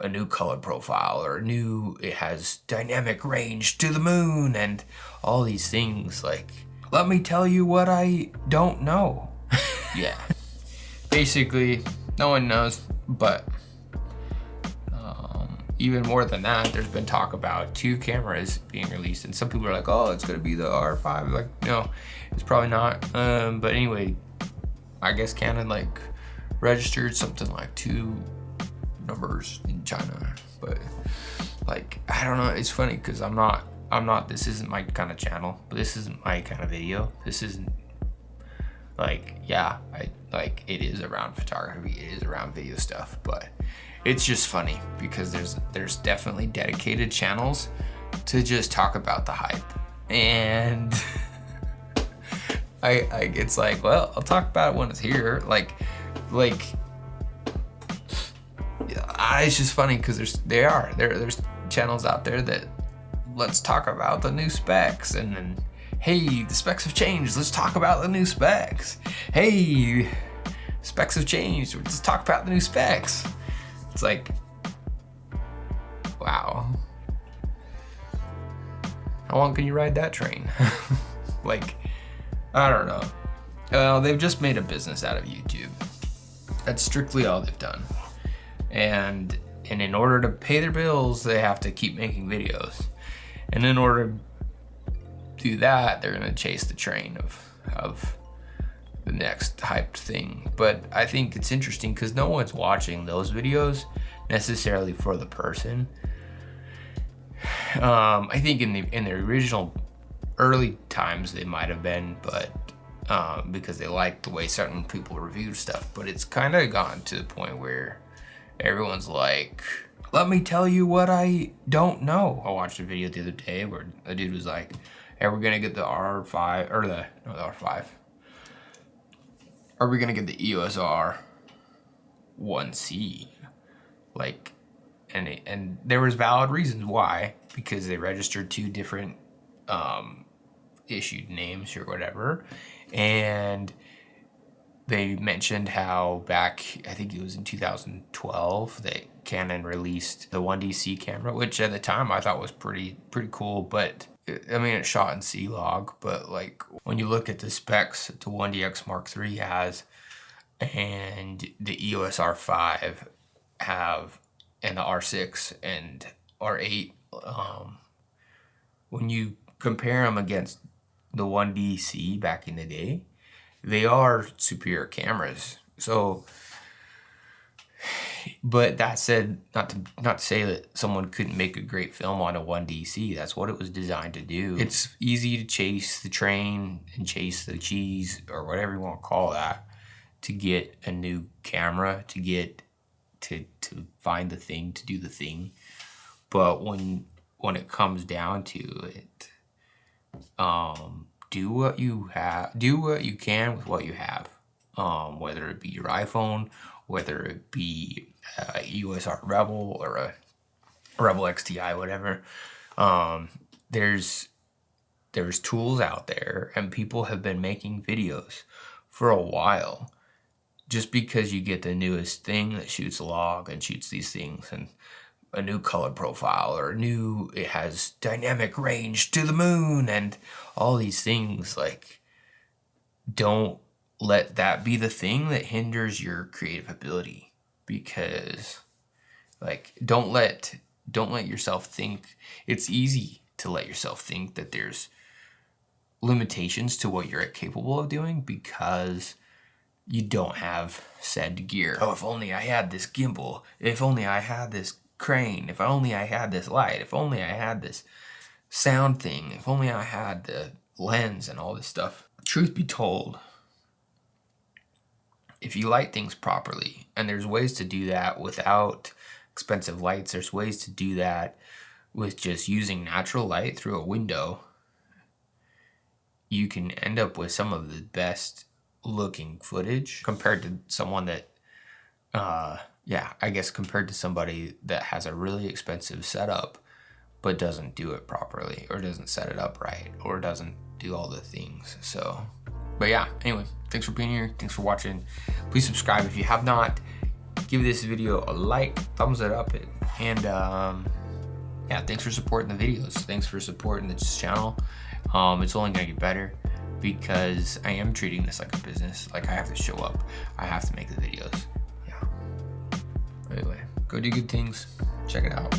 a new color profile, or it has dynamic range to the moon, and all these things. Like, let me tell you what I don't know. Yeah, basically no one knows. But even more than that, there's been talk about 2 cameras being released, and some people are like, oh, it's gonna be the R5. Like, no, it's probably not. But anyway, I guess Canon like registered something like 2 numbers in China. But like, I don't know, it's funny because I'm not, this isn't my kind of channel, but this isn't my kind of video. This isn't like, yeah, it is around photography, it is around video stuff, but it's just funny because there's definitely dedicated channels to just talk about the hype. And it's like, well, I'll talk about it when it's here. Like it's just funny because there's channels out there that let's talk about the new specs, and then, hey, the specs have changed, let's talk about the new specs. Hey, specs have changed, let's talk about the new specs. It's like, wow, how long can you ride that train? Like, I don't know. Well, they've just made a business out of YouTube. That's strictly all they've done. And in order to pay their bills, they have to keep making videos. And in order to do that, they're gonna chase the train of the next hyped thing. But I think it's interesting because no one's watching those videos necessarily for the person. I think in the original early times they might have been, but because they liked the way certain people reviewed stuff. But it's kind of gotten to the point where everyone's like, let me tell you what I don't know. I watched a video the other day where a dude was like, hey, we're gonna get the R5, or the R5. Are we gonna get the EOS R1C? Like, and there was valid reasons why, because they registered 2 different issued names or whatever, and they mentioned how back, I think it was in 2012, that Canon released the 1DC camera, which at the time I thought was pretty cool. But I mean, it's shot in C-Log, but like when you look at the specs that the 1DX Mark III has and the EOS R5 have, and the R6 and R8, when you compare them against the 1DC back in the day, they are superior cameras. So, but that said, not to say that someone couldn't make a great film on a 1DC. That's what it was designed to do. It's easy to chase the train and chase the cheese, or whatever you want to call that, to get a new camera, to get to find the thing, to do the thing. But when it comes down to it, do what you can with what you have. Whether it be your iPhone, whether it be a EOS R Rebel or a Rebel XTI, whatever. There's tools out there, and people have been making videos for a while. Just because you get the newest thing that shoots log and shoots these things, and a new color profile, or it has dynamic range to the moon, and all these things, like, don't let that be the thing that hinders your creative ability. Because, like, don't let yourself think, it's easy to let yourself think that there's limitations to what you're capable of doing because you don't have said gear. Oh, if only I had this gimbal, if only I had this crane, if only I had this light, if only I had this sound thing, if only I had the lens and all this stuff. Truth be told, if you light things properly, and there's ways to do that without expensive lights, there's ways to do that with just using natural light through a window, you can end up with some of the best looking footage compared to someone that compared to somebody that has a really expensive setup but doesn't do it properly, or doesn't set it up right, or doesn't do all the things. So, but yeah, anyway, thanks for being here, thanks for watching. Please subscribe if you have not. give this video a like, thumbs it up, and yeah, thanks for supporting the videos. Thanks for supporting this channel. It's only gonna get better because I am treating this like a business. Like, I have to show up, I have to make the videos. Yeah. Anyway, go do good things. Check it out.